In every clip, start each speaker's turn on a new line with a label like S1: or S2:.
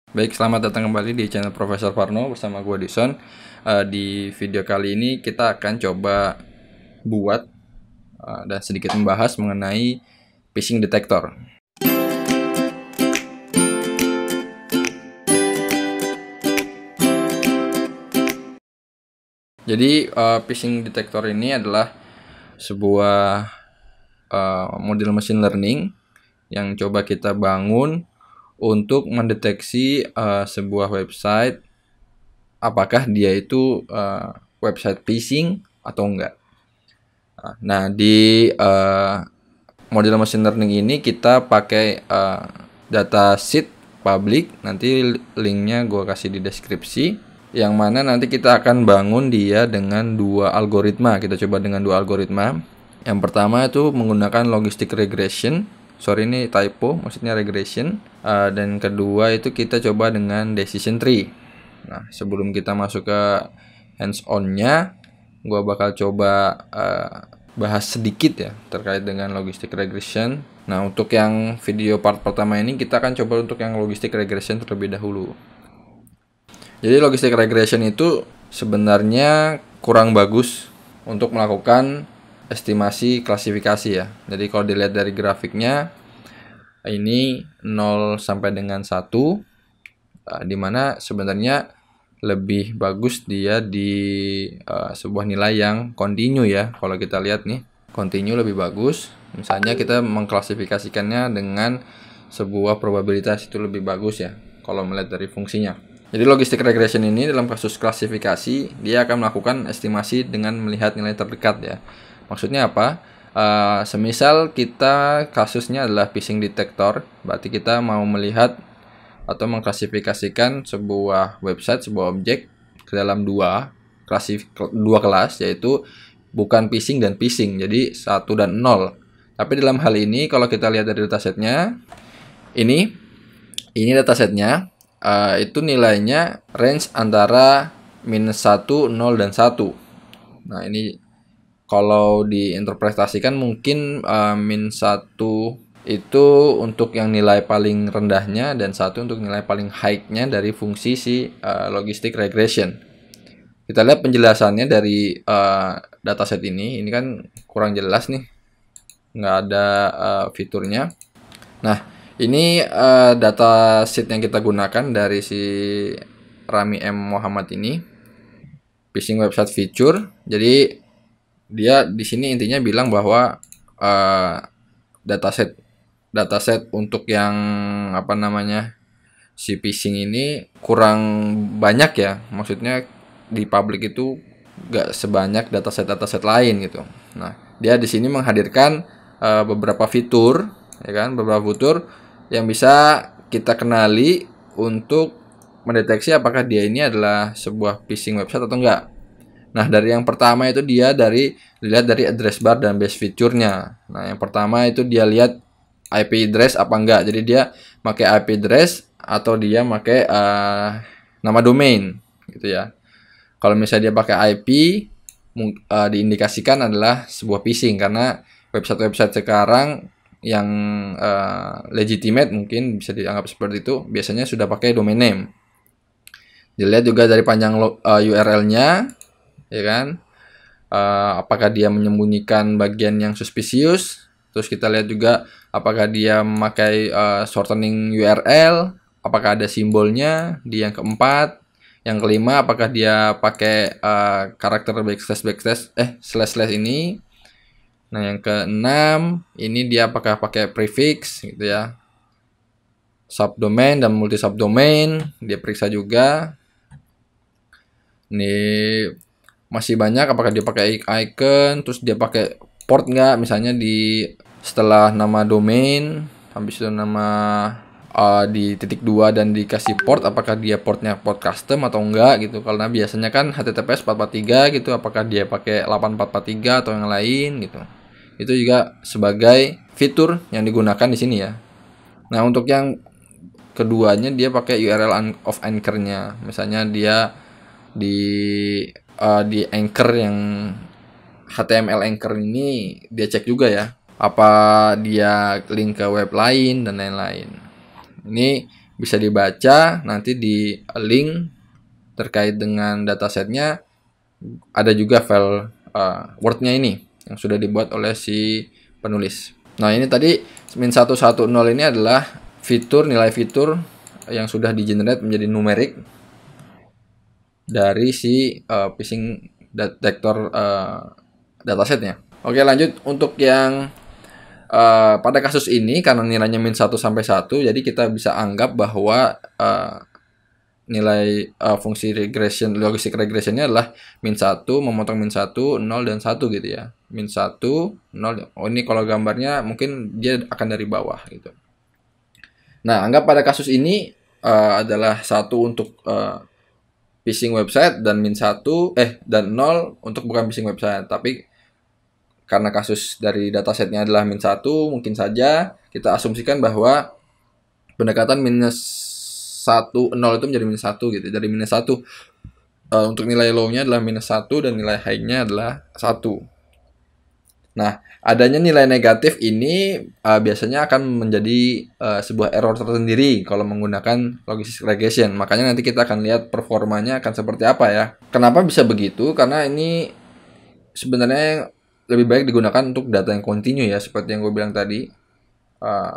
S1: Baik, selamat datang kembali di channel Profesor Farno bersama gue Dison. Di video kali ini kita akan coba buat dan sedikit membahas mengenai phishing detector. Jadi phishing detector ini adalah sebuah model machine learning yang coba kita bangun untuk mendeteksi sebuah website apakah dia itu website phishing atau enggak. Nah, di model machine learning ini kita pakai dataset public, nanti linknya gue kasih di deskripsi, yang mana nanti kita akan bangun dia dengan dua algoritma. Kita coba dengan dua algoritma. Yang pertama itu menggunakan logistic regression, sorry ini typo, maksudnya regression. Dan kedua itu kita coba dengan decision tree. Nah, sebelum kita masuk ke hands-on-nya, gue bakal coba bahas sedikit ya terkait dengan logistic regression. Nah, untuk yang video part pertama ini kita akan coba untuk yang logistic regression terlebih dahulu. Jadi logistic regression itu sebenarnya kurang bagus untuk melakukan estimasi klasifikasi ya. Jadi kalau dilihat dari grafiknya ini 0 sampai dengan 1, dimana sebenarnya lebih bagus dia di sebuah nilai yang continue ya. Kalau kita lihat nih, continue lebih bagus. Misalnya kita mengklasifikasikannya dengan sebuah probabilitas, itu lebih bagus ya kalau melihat dari fungsinya. Jadi logistic regression ini dalam kasus klasifikasi dia akan melakukan estimasi dengan melihat nilai terdekat ya. Maksudnya apa? Semisal kita kasusnya adalah phishing detector, berarti kita mau melihat atau mengklasifikasikan sebuah website, sebuah objek ke dalam dua kelas, yaitu bukan phishing dan phishing, jadi 1 dan 0. Tapi dalam hal ini kalau kita lihat dari datasetnya, ini datasetnya itu nilainya range antara -1, 0, dan 1. Nah, ini kalau diinterpretasikan mungkin -1 itu untuk yang nilai paling rendahnya dan 1 untuk nilai paling high-nya dari fungsi si logistic regression. Kita lihat penjelasannya dari dataset ini kan kurang jelas nih, nggak ada fiturnya. Nah, ini dataset yang kita gunakan dari si Rami M. Muhammad ini, phishing website feature. Jadi dia di sini intinya bilang bahwa dataset untuk yang si phishing ini kurang banyak ya. Maksudnya di publik itu gak sebanyak dataset lain gitu. Nah, dia di sini menghadirkan beberapa fitur ya kan, beberapa fitur yang bisa kita kenali untuk mendeteksi apakah dia ini adalah sebuah phishing website atau enggak. Nah, dari yang pertama itu dia dilihat dari address bar dan base feature-nya. Nah, yang pertama itu dia lihat IP address apa enggak. Jadi dia pakai IP address atau dia pakai nama domain gitu ya. Kalau misalnya dia pakai IP, diindikasikan adalah sebuah phishing karena website-website sekarang yang legitimate mungkin bisa dianggap seperti itu biasanya sudah pakai domain name. Dilihat juga dari panjang URL-nya ya kan, apakah dia menyembunyikan bagian yang suspicious. Terus kita lihat juga apakah dia memakai shortening URL, apakah ada simbolnya. Di yang keempat, yang kelima, apakah dia pakai karakter slash ini. Nah, yang keenam ini dia apakah pakai prefix gitu ya, subdomain dan multi subdomain dia periksa juga. Ini masih banyak, apakah dia pakai icon, terus dia pakai port nggak, misalnya di setelah nama domain habis itu nama di titik 2 dan dikasih port, apakah dia portnya port custom atau enggak gitu. Karena biasanya kan HTTPS 443 gitu, apakah dia pakai 8443 atau yang lain gitu. Itu juga sebagai fitur yang digunakan di sini ya. Nah, untuk yang keduanya dia pakai URL of anchor-nya. Misalnya dia di anchor yang HTML anchor ini dia cek juga ya, apa dia link ke web lain dan lain-lain. Ini bisa dibaca nanti di link terkait dengan datasetnya. Ada juga file Word-nya ini yang sudah dibuat oleh si penulis. Nah, ini tadi min110 ini adalah nilai fitur yang sudah di-generate menjadi numerik dari si phishing detektor datasetnya. Oke, lanjut untuk yang pada kasus ini karena nilainya min1 sampai 1, jadi kita bisa anggap bahwa nilai fungsi regression, logistic regressionnya adalah min1 memotong min1, 0 dan 1 gitu ya. Min1, 0. Oh, ini kalau gambarnya mungkin dia akan dari bawah gitu. Nah, anggap pada kasus ini adalah 1 untuk phishing website dan min1 dan 0 untuk bukan phishing website. Tapi karena kasus dari datasetnya adalah min1, mungkin saja kita asumsikan bahwa pendekatan minus 1, 0 itu menjadi minus 1 gitu. Dari minus 1 untuk nilai low-nya adalah minus 1 dan nilai high-nya adalah 1. Nah, adanya nilai negatif ini biasanya akan menjadi sebuah error tersendiri kalau menggunakan logistic regression. Makanya nanti kita akan lihat performanya akan seperti apa ya. Kenapa bisa begitu? Karena ini sebenarnya lebih baik digunakan untuk data yang kontinu ya, seperti yang gue bilang tadi.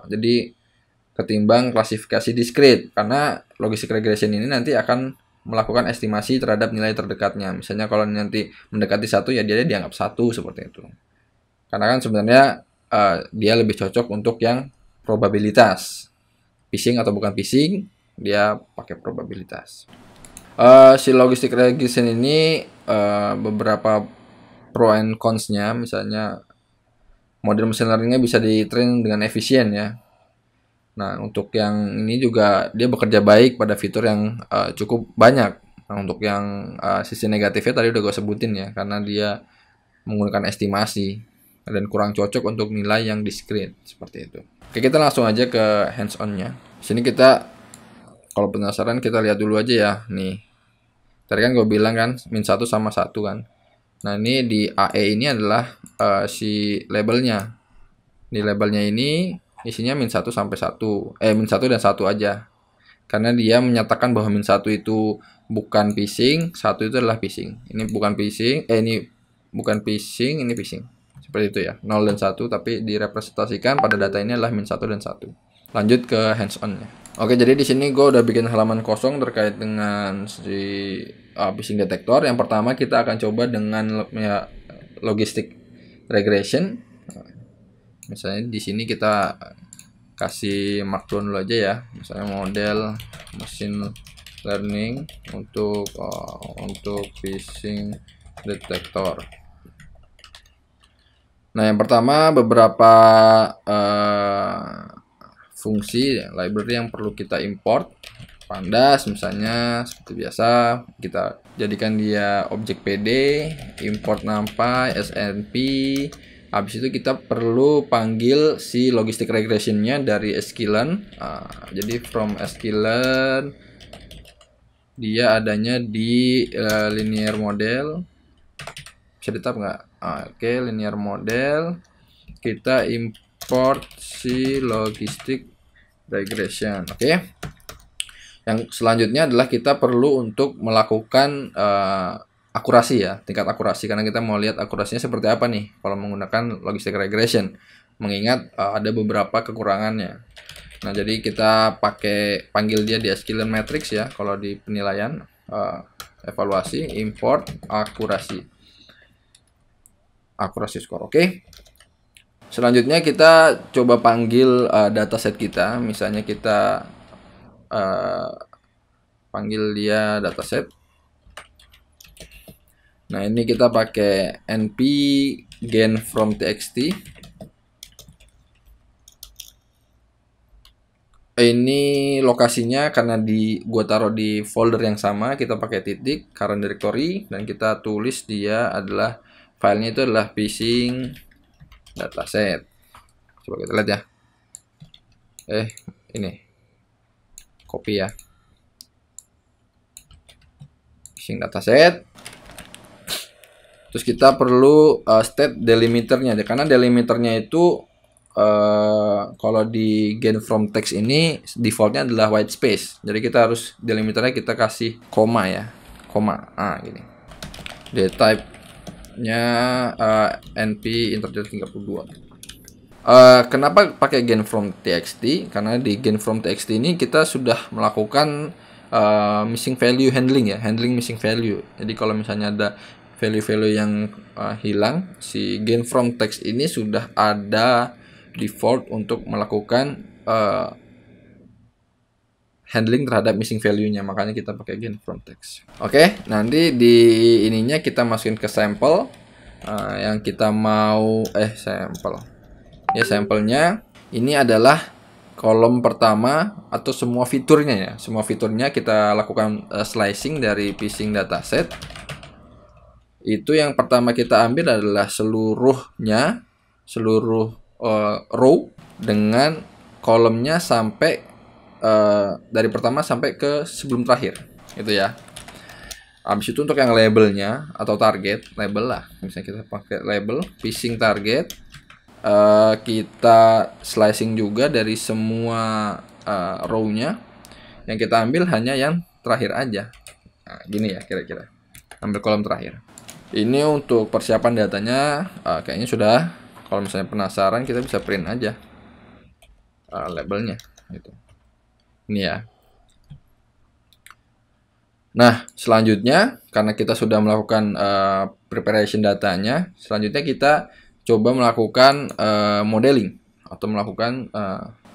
S1: Jadi ketimbang klasifikasi discrete, karena logistic regression ini nanti akan melakukan estimasi terhadap nilai terdekatnya. Misalnya kalau nanti mendekati 1 ya dia dianggap 1 seperti itu. Karena kan sebenarnya dia lebih cocok untuk yang probabilitas. Phishing atau bukan phishing, dia pakai probabilitas. Si logistic regression ini beberapa pro and cons-nya, misalnya model machine learning-nya bisa di-train dengan efisien ya. Nah, untuk yang ini juga dia bekerja baik pada fitur yang cukup banyak. Nah, untuk yang sisi negatifnya tadi udah gue sebutin ya, karena dia menggunakan estimasi dan kurang cocok untuk nilai yang discrete seperti itu. Oke, kita langsung aja ke hands-on-nya. Sini kita, kalau penasaran kita lihat dulu aja ya. Nih, tadi kan gue bilang kan min1 sama 1 kan. Nah, ini di AE ini adalah si labelnya. Di labelnya ini isinya min1 sampai 1. Min1 dan 1 aja. Karena dia menyatakan bahwa min1 itu bukan phishing, 1 itu adalah phishing. Ini bukan phishing, ini bukan phishing, ini phishing. Seperti itu ya. 0 dan 1 tapi direpresentasikan pada data ini adalah min1 dan 1. Lanjut ke hands-on-nya. Oke, jadi di sini gue udah bikin halaman kosong terkait dengan si phishing detector. Yang pertama kita akan coba dengan ya, logistic regression. Misalnya di sini kita kasih markdown dulu aja ya. Misalnya model machine learning untuk phishing detector. Nah, yang pertama beberapa fungsi library yang perlu kita import. Pandas misalnya seperti biasa kita jadikan dia objek PD, import NumPy, SNP. Habis itu kita perlu panggil si logistic regressionnya dari sklearn. Jadi from sklearn dia adanya di linear model. Bisa ditap nggak? Oke, linear model. Kita import si logistic regression. Oke. Yang selanjutnya adalah kita perlu untuk melakukan akurasi ya, tingkat akurasi, karena kita mau lihat akurasinya seperti apa nih kalau menggunakan logistic regression, mengingat ada beberapa kekurangannya. Nah, jadi kita panggil dia di sklearn matrix ya kalau di penilaian evaluasi, import akurasi score. Oke. Selanjutnya kita coba panggil dataset kita, misalnya kita panggil dia dataset. Nah, ini kita pakai np gain from txt. Ini lokasinya karena gua taruh di folder yang sama, kita pakai titik current directory dan kita tulis dia adalah filenya itu adalah phishing dataset. Coba kita lihat ya. Ini copy ya, phishing dataset. Terus kita perlu state delimiternya, karena delimiternya itu kalau di gain from text ini defaultnya adalah white space. Jadi kita harus delimiternya kita kasih koma ya, koma gini. Data type-nya np integer 32. Kenapa pakai gain from txt? Karena di gain from txt ini kita sudah melakukan missing value handling ya, handling missing value. Jadi kalau misalnya ada value-value yang hilang, si gain from text ini sudah ada default untuk melakukan handling terhadap missing value-nya, makanya kita pakai gain from text. Oke, nanti di ininya kita masukin ke sampel yang kita mau sampel. Ya, sampelnya ini adalah kolom pertama atau semua fiturnya ya. Semua fiturnya kita lakukan slicing dari phishing dataset. Itu yang pertama kita ambil adalah seluruhnya, seluruh row dengan kolomnya sampai dari pertama sampai ke sebelum terakhir, gitu ya. Habis itu untuk yang labelnya atau target, label lah, misalnya kita pakai label phishing target, kita slicing juga dari semua row-nya. Yang kita ambil hanya yang terakhir aja. Nah, gini ya kira-kira, ambil kolom terakhir. Ini untuk persiapan datanya kayaknya sudah. Kalau misalnya penasaran kita bisa print aja labelnya gitu. Ini ya. Nah, selanjutnya karena kita sudah melakukan preparation datanya, selanjutnya kita coba melakukan modeling atau melakukan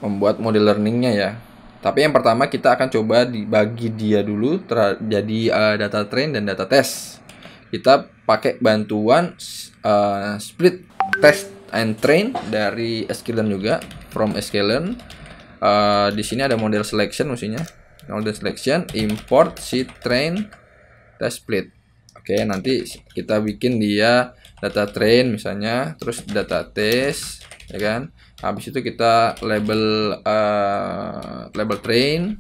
S1: membuat model learningnya ya. Tapi yang pertama kita akan coba dibagi dia dulu jadi data train dan data test. Kita pakai bantuan split test and train dari sklearn juga, from sklearn. Di sini ada model selection mestinya. Model selection, import si train test split. Oke, nanti kita bikin dia data train misalnya, terus data test, ya kan. Habis itu kita label label train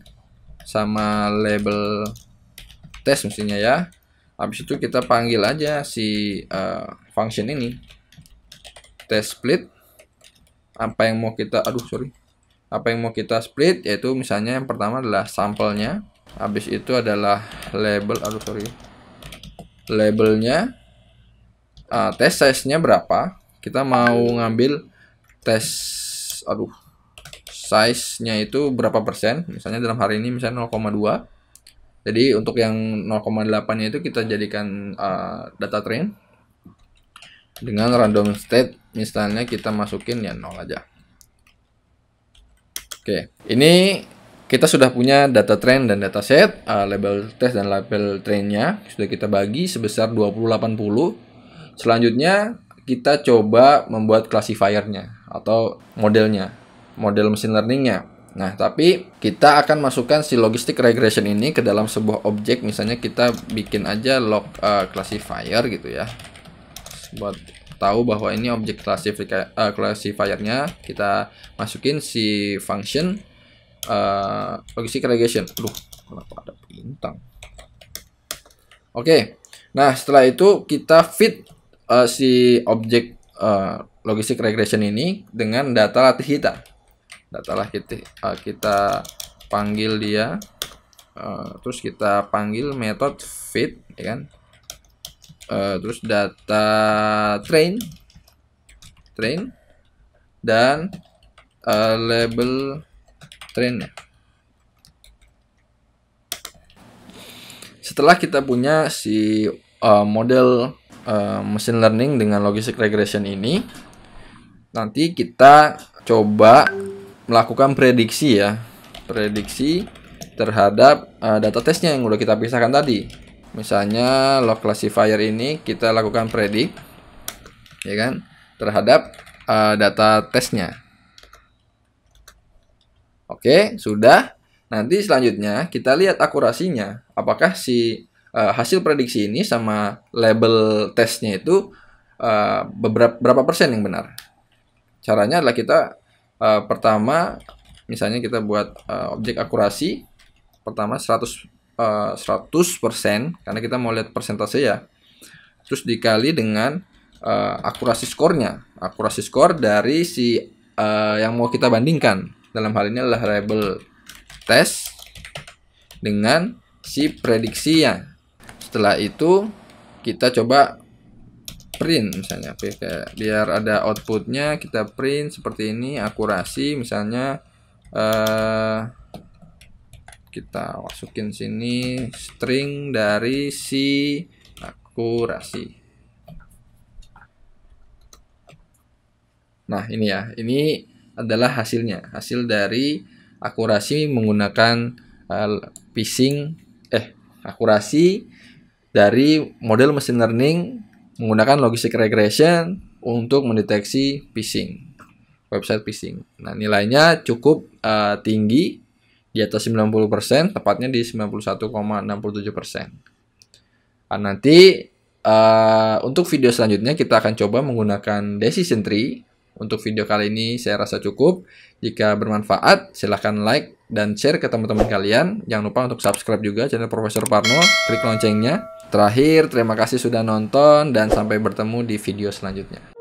S1: sama label test mestinya ya. Habis itu kita panggil aja si function ini test split. Apa yang mau kita split, yaitu misalnya yang pertama adalah sampelnya, habis itu adalah label labelnya, test size-nya berapa, kita mau ngambil test size-nya itu berapa persen, misalnya dalam hari ini misalnya 0,2. Jadi untuk yang 0,8 nya itu kita jadikan data train dengan random state, misalnya kita masukin ya 0 aja. Oke, ini kita sudah punya data train dan data set, label test dan label trainnya sudah kita bagi sebesar 20/80. Selanjutnya kita coba membuat classifiernya atau modelnya, model machine learningnya. Nah, tapi kita akan masukkan si logistic regression ini ke dalam sebuah objek. Misalnya kita bikin aja log classifier gitu ya, buat tahu bahwa ini objek classifiernya. Kita masukin si function logistic regression. Kenapa ada bintang? Oke, nah setelah itu kita feed si objek logistic regression ini dengan data latih kita. Kita panggil dia, terus kita panggil method feed, ya kan? Terus data train dan label trainnya. Setelah kita punya si model machine learning dengan logistic regression ini, nanti kita coba melakukan prediksi ya, prediksi terhadap data testnya yang udah kita pisahkan tadi. Misalnya log classifier ini kita lakukan predict, ya kan, terhadap data testnya. Oke, sudah. Nanti selanjutnya kita lihat akurasinya, apakah si hasil prediksi ini sama label testnya itu berapa persen yang benar. Caranya adalah kita pertama, misalnya kita buat objek akurasi pertama 100% karena kita mau lihat persentase ya. Terus dikali dengan akurasi skornya, akurasi skor dari si yang mau kita bandingkan. Dalam hal ini adalah label tes dengan si prediksinya. Setelah itu kita coba print misalnya, biar ada outputnya, kita print seperti ini. Akurasi misalnya kita masukin sini string dari si akurasi. Nah ini ya, ini adalah hasilnya, hasil dari akurasi menggunakan akurasi dari model machine learning menggunakan logistic regression untuk mendeteksi phishing, website phishing. Nah nilainya cukup tinggi, di atas 90%, tepatnya di 91,67%. Nah, nanti untuk video selanjutnya kita akan coba menggunakan decision tree. Untuk video kali ini saya rasa cukup. Jika bermanfaat, silahkan like dan share ke teman-teman kalian. Jangan lupa untuk subscribe juga channel Profesor Parno, klik loncengnya. Terakhir, terima kasih sudah nonton dan sampai bertemu di video selanjutnya.